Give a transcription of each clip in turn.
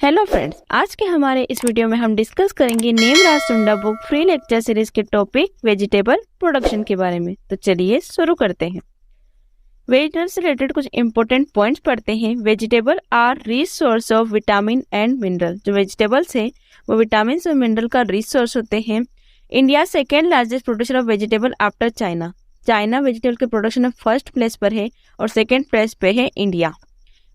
Hello friends, आज के हमारे इस वीडियो में हम डिस्कस करेंगे नेम राज सुंडा बुक फ्री लेक्चर सीरीज के टॉपिक वेजिटेबल प्रोडक्शन के बारे में। तो चलिए शुरू करते हैं। वेजिटेबल से रिलेटेड कुछ इंपॉर्टेंट पॉइंट्स पढ़ते हैं। Vegetable are rich source of vitamin and mineral. जो वेजिटेबल्स है वो विटामिन और मिनरल का रिच सोर्स होते हैं। India second largest producer of vegetable after China. China vegetable के प्रोडक्शन में फर्स्ट प्लेस पर है और सेकेंड प्लेस पे है India.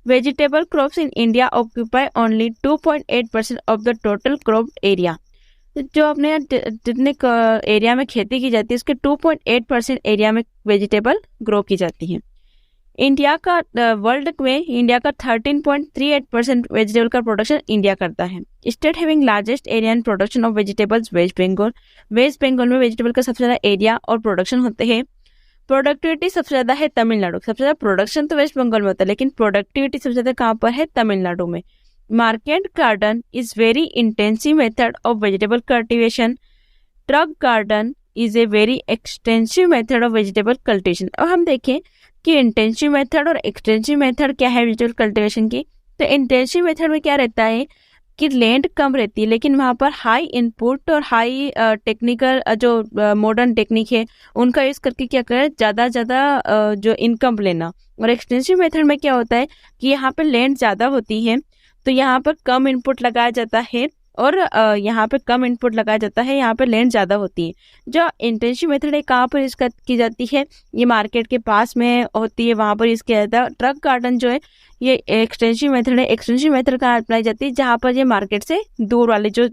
Vegetable crops in India occupy only 2.8% of the total cropped area। जो अपने जितने एरिया में खेती की जाती है उसके 2.8% एरिया में वेजिटेबल ग्रो की जाती है। इंडिया का वर्ल्ड में इंडिया का 13.38% वेजिटेबल का प्रोडक्शन इंडिया करता है। State having largest area and production of vegetables West Bengal. West Bengal में वेजिटेबल का सबसे ज्यादा एरिया और प्रोडक्शन होते हैं। प्रोडक्टिविटी सबसे ज्यादा है तमिलनाडु। सबसे ज्यादा प्रोडक्शन तो वेस्ट बंगाल में होता है लेकिन प्रोडक्टिविटी सबसे ज्यादा कहाँ पर है? तमिलनाडु में। Market garden is very intensive method of vegetable cultivation. Truck garden is a very extensive method of vegetable cultivation. अब हम देखें कि इंटेंसिव मेथड और एक्सटेंसिव मेथड क्या है वेजिटेबल कल्टीवेशन की। तो इंटेंसिव मेथड में क्या रहता है कि लैंड कम रहती है लेकिन वहाँ पर हाई इनपुट और हाई टेक्निकल जो मॉडर्न टेक्निक है उनका यूज करके क्या करें ज़्यादा जो इनकम लेना। और एक्सटेंसिव मेथड में क्या होता है कि यहाँ पर लैंड ज़्यादा होती है तो यहाँ पर कम इनपुट लगाया जाता है और यहाँ पे कम इनपुट लगाया जाता है, यहाँ पे लैंड ज़्यादा होती है। जो इंटेंसिव मेथड है कहाँ पर यूज की जाती है? ये मार्केट के पास में होती है, वहाँ पर यूज किया जाता है। ट्रक गार्डन जो है ये एक्सटेंसिव मेथड है। एक्सटेंसिव मेथड कहाँ अप्लाई जाती है? जहाँ पर ये मार्केट से दूर वाले जो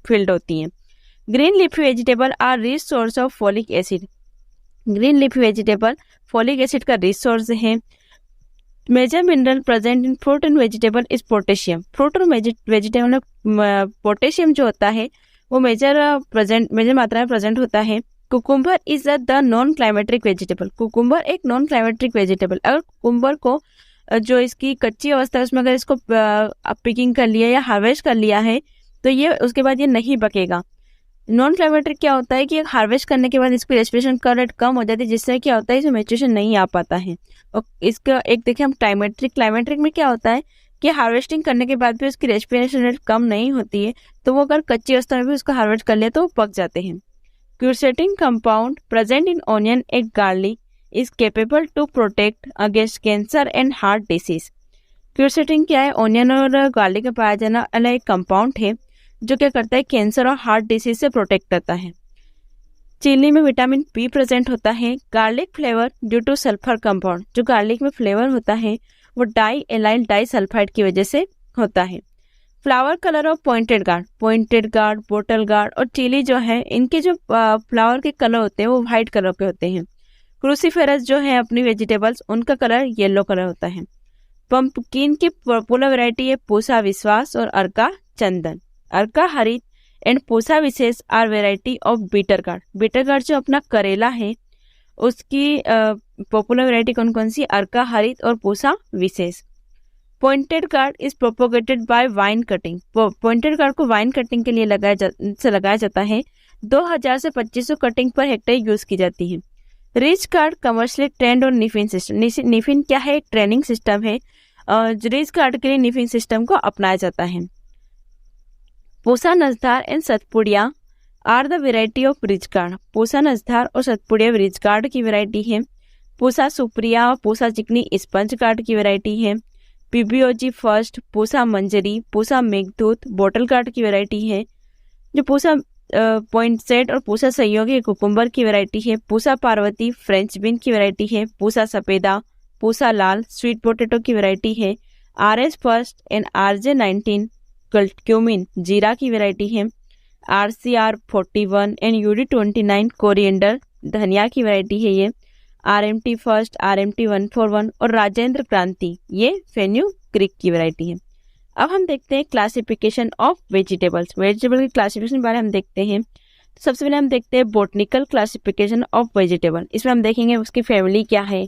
फील्ड होती हैं। Green leafy vegetable are rich source of folic acid. Green leafy vegetable folic acid का रिच सोर्स है। Major mineral present in fruit and vegetable is potassium. Fruit और वेजिटेबल में पोटेशियम जो होता है वो मेजर मात्रा में प्रेजेंट होता है। Cucumber is the non climacteric vegetable. Cucumber एक नॉन क्लाइमेट्रिक वेजिटेबल। अगर कुकुम्बर को जो इसकी कच्ची अवस्था है उसमें अगर इसको पिकिंग कर लिया या हार्वेस्ट कर लिया है तो ये उसके बाद ये नहीं पकेगा। नॉन क्लाइमेट्रिक क्या होता है कि हार्वेस्ट करने के बाद इसकी रेस्पिरेशन का रेट कम हो जाती है जिससे क्या होता है इसमें मैच्योरेशन नहीं आ पाता है। और इसका एक देखिए हम क्लाइमेट्रिक में क्या होता है कि हार्वेस्टिंग करने के बाद भी उसकी रेस्पिरेशन रेट कम नहीं होती है तो वो अगर कच्ची अवस्था में भी उसको हार्वेस्ट कर ले तो पक जाते हैं। Quercetin compound present in onion and garlic is capable to protect against cancer and heart disease. Quercetin क्या है? ऑनियन और गार्लिक में पाया जाना वाला एक कंपाउंड है जो क्या करता है कैंसर और हार्ट डिसीज से प्रोटेक्ट करता है। चिली में विटामिन बी प्रेजेंट होता है। Garlic flavour due two sulphur compound. जो गार्लिक में फ्लेवर होता है वो डाई एलाइल डाई सल्फाइड की वजह से होता है। Flower colour of pointed gourd, bottle guard और चिली जो है इनके जो फ्लावर के कलर होते हैं वो व्हाइट कलर के होते हैं। क्रूसीफेरस जो है अपनी वेजिटेबल्स उनका कलर येलो कलर होता है। पंपकिन की पॉपुलर वैरायटी है पूसा विश्वास और अर्का Chandan. Arka Harit and Pusa Vishesh are variety of bitter gourd. Bitter gourd जो अपना करेला है उसकी पॉपुलर वैरायटी कौन कौन सी? अर्का हरित और Pusa Vishesh. Pointed gourd is propagated by vine cutting. Pointed gourd को वाइन कटिंग के लिए लगाया जाता है। 2000 से 2500 कटिंग पर हेक्टेयर यूज की जाती है। रिच गार्ड कमर्शियली ट्रेंड और निफिन सिस्टम। निफिन क्या है? एक ट्रेनिंग सिस्टम है। रिच गार्ड के लिए निफिन सिस्टम को अपनाया जाता है। Pusa Nasdar and Satputia are the variety of ridge gourd. Pusa Nasdar और सतपुड़िया रिच गार्ड की वेराइटी है। पूसा सुप्रिया और पूसा चिकनी स्पंज गार्ड की वेराइटी है। पीबीओजी फर्स्ट, पूसा मंजरी, पूसा मेघदूत बोटल गार्ड की वेराइटी है। जो पूसा पॉइंटसेट और पूसा सहयोगी कुकुम्बर की वेराइटी है। पूसा पार्वती फ्रेंच बीन की वेराइटी है। पूसा सफेदा, पूसा लाल स्वीट पोटैटो की वेराइटी है। RS first and RJ 19 cumin जीरा की वेराइटी है। RCR 41 एंड UD 29 कोरिएंडर धनिया की वेराइटी है ये। RMT फर्स्ट, RMT 141 और राजेंद्र क्रांति ये फेन्यू क्रिक की वेराइटी है। अब हम देखते हैं क्लासिफिकेशन ऑफ वेजिटेबल्स। वेजिटेबल की क्लासिफिकेशन के बारे में हम देखते हैं। तो सबसे पहले हम देखते हैं बोटनिकल क्लासिफिकेशन ऑफ वेजिटेबल। इसमें हम देखेंगे उसकी फैमिली क्या है,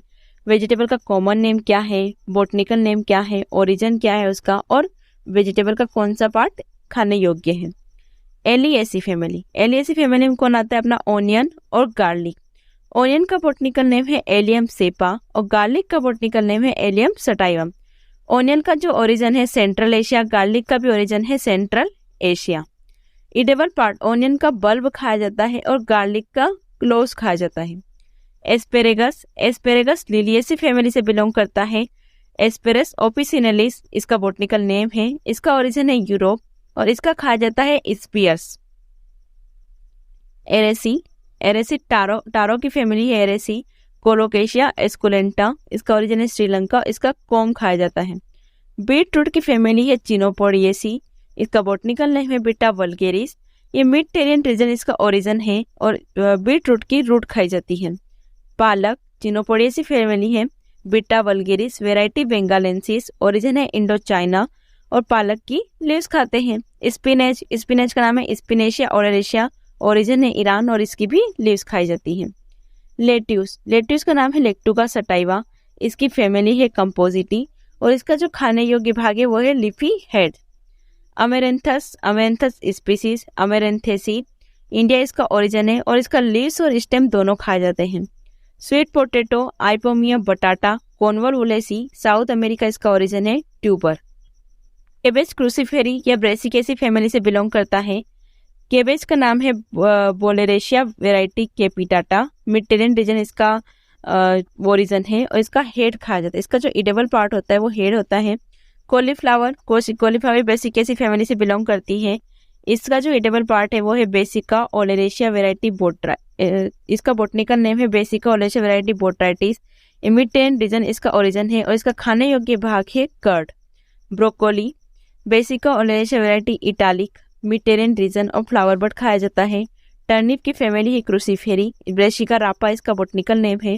वेजिटेबल का कॉमन नेम क्या है, बोटनिकल नेम क्या है, ओरिजिन क्या है उसका, और वेजिटेबल का कौन सा पार्ट खाने योग्य है। एलिएसी फैमिली। एलिएसी फैमिली में कौन आता है? अपना ऑनियन और गार्लिक। ऑनियन का बोटनिकल नेम है एलियम सेपा और गार्लिक का बोटनिकल नेम है एलियम सटाइवम। ऑनियन का जो ओरिजिन है सेंट्रल एशिया, गार्लिक का भी ओरिजिन है central Asia. Edible part, onion का बल्ब खाया जाता है और गार्लिक का क्लोव्स खाया जाता है। एस्पेरेगस, एस्पेरेगस लिलिएसी फैमिली से बिलोंग करता है। एस्पेरस ओपिसिनेलिस इसका बॉटनिकल नेम है। इसका ओरिजिन है यूरोप और इसका खाया जाता है स्पीयर्स। एरेसी, एरेसी टारो की फैमिली है एरेसी। कोलोकेशिया एस्कुलेंटा, इसका ओरिजिन है श्रीलंका, इसका कॉम खाया जाता है। बीट रूट की फैमिली है चिनोपोडिएसी, इसका बॉटनिकल नेम है बीटा वल्गेरिस। ये मिडटेरियन रीजन इसका ओरिजिन है और बीट रूट की रूट खाई जाती है। पालक चिनोपोडिएसी फैमिली है, beta vulgaris, variety benghalensis, origin है इंडो चाइना और पालक की लीव्स खाते हैं। स्पिनेच, स्पिनेच का नाम है स्पिनेशिया ओरेशिया, ओरिजिन है ईरान और इसकी भी लीव्स खाई जाती हैं। लेट्यूस, लेट्यूस का नाम है लेक्टुका सटाइवा, इसकी फैमिली है कंपोजिटी और इसका जो खाने योग्य भाग है वो है leafy head. Amaranthus, amaranthus species, अमेरेंथेसी, India इसका ओरिजिन है और इसका लीव्स और स्टेम दोनों खाए जाते हैं। स्वीट पोटैटो, आइपोमिया बटाटा, कॉन्वोलुलेसी, साउथ अमेरिका इसका ओरिजिन है, ट्यूबर। केबेज क्रूसीफेरी या ब्रेसिकेसी फैमिली से बिलोंग करता है। केबेज का नाम है बोलेरेशिया, वेराइटी केपिटाटा, मिडटेरियन रीजन इसका ओरिजिन है और इसका हेड खाया जाता है। इसका जो ईडेबल पार्ट होता है वो हेड होता है। कॉलीफ्लावर, कॉलीफ्लावर बेसिकेसी फैमिली से बिलोंग करती है। इसका जो ईडेबल पार्ट है वो है बेसिका ओलेरेशिया वेराइटी बोट्रा, इसका बॉटनिकल नेम है Brassica oleracea variety botrytis. Mediterranean region इसका ओरिजिन है और इसका खाने योग्य भाग है curd. Broccoli, Brassica oleracea variety italica, Mediterranean region और फ्लावर बट खाया जाता है। टर्निप की फैमिली है क्रूसीफेरी, ब्रेसिका रापा इसका बॉटनिकल नेम है,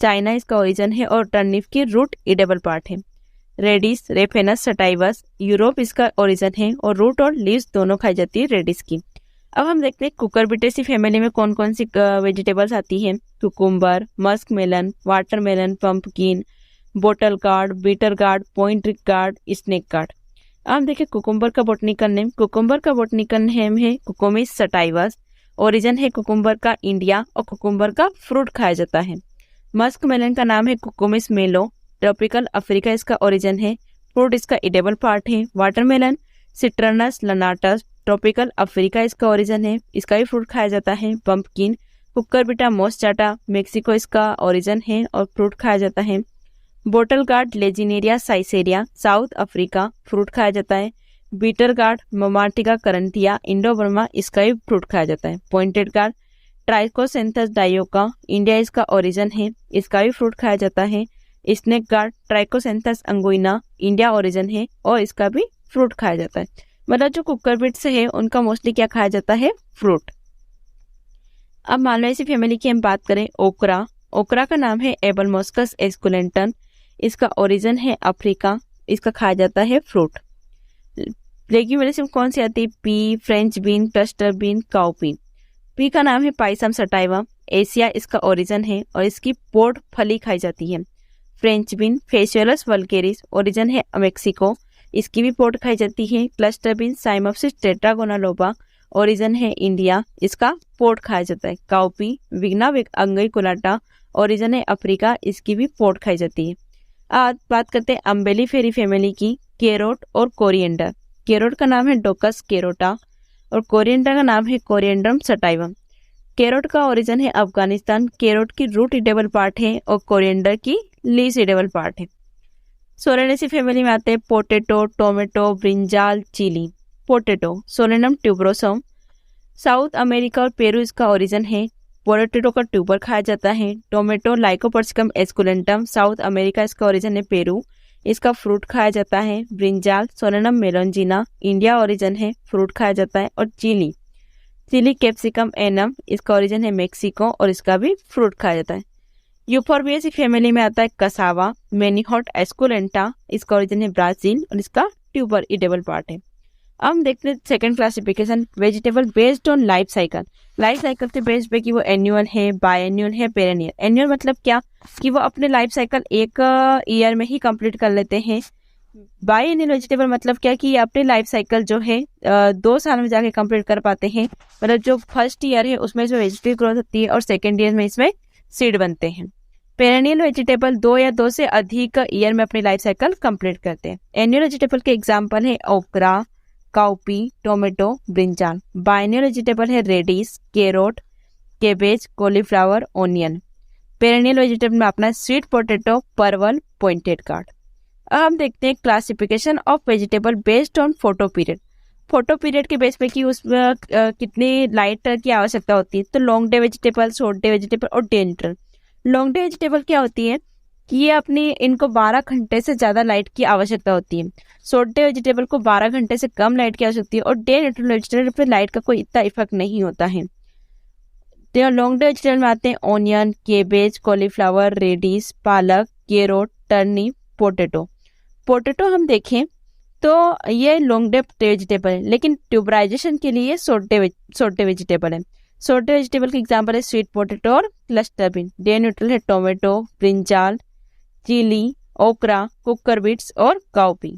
चाइना इसका ओरिजिन है और टर्निप की रूट ईडेबल पार्ट है। रेडिस, रेफेनस सटाइवस, यूरोप इसका ओरिजिन है और रूट और लीव्स दोनों खाई जाती है रेडिस की। अब हम देखते हैं कुकुरबिटेसी फैमिली में कौन कौन सी वेजिटेबल्स आती हैं। Cucumber, musk melon, watermelon, pumpkin, bottle gourd, bitter gourd, point gourd, snake gourd. अब हम देखें कुकुम्बर का बॉटनिकल नेम। कुकुम्बर का बॉटनिकल नेम है कुकुमिस सटाइवस, ओरिजिन है कुकुम्बर का इंडिया और कुकुम्बर का फ्रूट खाया जाता है। मस्क मेलन का नाम है कुकुमिस मेलो, ट्रॉपिकल अफ्रीका इसका ओरिजिन है, फ्रूट इसका एडिबल पार्ट है। Watermelon Citrullus lanatus, tropical Africa इसका ओरिजिन है, इसका भी फ्रूट खाया जाता है। पंपकिन कुकुरबिटा मोस्टाटा, मेक्सिको इसका ओरिजिन है और फ्रूट खाया जाता है। Bottle gourd Lagenaria siceraria, South Africa, fruit खाया जाता है। Bitter gourd Momordica charantia, Indo Burma, इसका भी फ्रूट खाया जाता है। Pointed gourd Trichosanthes dioica, India इसका ओरिजिन है, इसका भी फ्रूट खाया जाता है। स्नेक गार्ड ट्राइकोसेंथस अंगुइना, इंडिया ओरिजिन है और इसका भी फ्रूट खाया जाता है। मतलब जो कुकुरबिट से है उनका मोस्टली क्या खाया जाता है, फ्रूट। अब मान लो इसी फैमिली की हम बात करें, ओकरा, ओकरा का नाम है एबलमोस्कस एस्कुलेंटन, इसका ओरिजिन है अफ्रीका, इसका खाया जाता है फ्रूट। लेग्यूमिनस में कौन सी आती है, P, French bean, cluster bean, cowpea. P का नाम है पाइसम सटाइवा, एशिया इसका ओरिजिन है और इसकी पोर्ट फली खाई जाती है। फ्रेंच बीन फेसियोलस वल्गेरिस, ओरिजिन है मेक्सिको, इसकी भी पोर्ट खाई जाती है। क्लस्टर बीन साइमोप्सिस टेट्रागोनालोबा, ओरिजिन है इंडिया, इसका पोर्ट खाया जाता है। काउपी विग्ना अंगईकुलाटा, ओरिजिन है अफ्रीका, इसकी भी पोर्ट खाई जाती है। आज बात करते हैं अम्बेलीफेरी फैमिली की। कैरोट और कोरिएंडर, कैरोट का नाम है डोकस कैरोटा और कोरिएंडर का नाम है कोरिएंडरम सटाइवम। कैरोट का ओरिजिन है अफगानिस्तान, कैरोट की रूट ईडेबल पार्ट है और कोरिएंडर की लीव्स ईडेबल पार्ट है। सोलेनेसी फैमिली में आते हैं potato, tomato, brinjal, chilli. Potato Solanum tuberosum, South America और पेरू इसका ओरिजिन है। पोटैटो का ट्यूबर खाया जाता है। Tomato Lycopersicum esculentum, South America इसका ओरिजिन है, पेरू, इसका फ्रूट खाया जाता है। Brinjal Solanum melongena, India origin है, फ्रूट खाया जाता है। और चिली, चिली कैप्सिकम एनम, इसका ओरिजिन है मेक्सिको और इसका भी फ्रूट खाया जाता है। यूफोर्बिएसी फैमिली में आता है कसावा, मेनीहॉट एस्कुलेंटा, इसका ओरिजिन है ब्राजील और इसका ट्यूबर ईडेबल पार्ट है। अब हम देखते हैं second classification, vegetable based on life cycle. Life cycle से बेस्ड पे कि वो एन्युअल है, बायएन्युअल है, पेरेनियल। एन्युअल मतलब क्या कि वो अपने लाइफ साइकिल एक ईयर में ही कंप्लीट कर लेते हैं। बायएन्युअल वेजिटेबल मतलब क्या कि ये अपने लाइफ साइकिल जो है 2 साल में जाके कंप्लीट कर पाते हैं। मतलब जो फर्स्ट ईयर है उसमें इसमें वेजिटेबल ग्रोथ होती है और सेकेंड ईयर में इसमें सीड बनते हैं। पेरेनियल वेजिटेबल 2 या 2 से अधिक ईयर में अपनी लाइफ साइकिल कंप्लीट करते हैं। एनुअल वेजिटेबल के एग्जांपल है okra, cowpea, tomato, brinjal. Biennial vegetable है radish, carrot, cabbage, cauliflower, onion. Perennial vegetable में अपना sweet potato, parwal, pointed gourd. अब हम देखते हैं classification of vegetable based on photo period. Photo period के बेस पे कि उसमें कितनी लाइट की आवश्यकता होती है। तो long day vegetable, short day vegetable और day neutral. Long day vegetable क्या होती है कि ये इनको 12 घंटे से ज़्यादा लाइट की आवश्यकता होती है। शॉर्ट डे वेजिटेबल को 12 घंटे से कम लाइट की आवश्यकता है और डे न्यूट्रल वेजिटेबल पर लाइट का कोई इतना इफेक्ट नहीं होता है। तो लॉन्ग डे वेजिटेबल में आते हैं ऑनियन, केबेज, कॉलीफ्लावर, रेडिश, पालक, कैरोट, टर्निप, पोटैटो। पोटैटो हम देखें तो ये लॉन्ग डे वेजिटेबल है, लेकिन ट्यूबराइजेशन के लिए शॉर्ट डे वेजिटेबल है। शॉर्ट डे वेजिटेबल के एग्जांपल है स्वीट पोटैटो और क्लस्टर बीन। डे न्यूट्रल है टोमेटो, ब्रिंजाल, चिली, ओकरा, कुकर बीट्स और काउपी।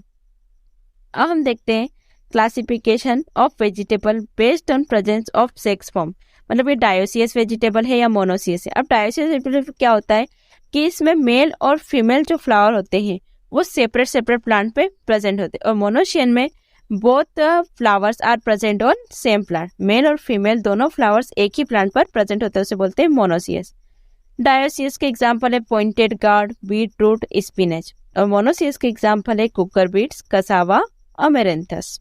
अब हम देखते हैं classification of vegetable based on presence of sex form. मतलब ये डायोसियस वेजिटेबल है या मोनोसियस है। अब डायोसियस वेजिटेबल क्या होता है कि इसमें मेल और फीमेल जो फ्लावर होते हैं वो सेपरेट प्लांट पे प्रेजेंट होते हैं। और मोनोशियन में both flowers are present on same plant. Male और फीमेल दोनों फ्लावर्स एक ही प्लांट पर प्रेजेंट होते हैं, उसे बोलते हैं मोनोसियस। डायोसियस के एग्जाम्पल है pointed gourd, beetroot, spinach. और मोनोसियस के एग्जाम्पल है कुकर बीट्स, कसावा, अमेरेंथस।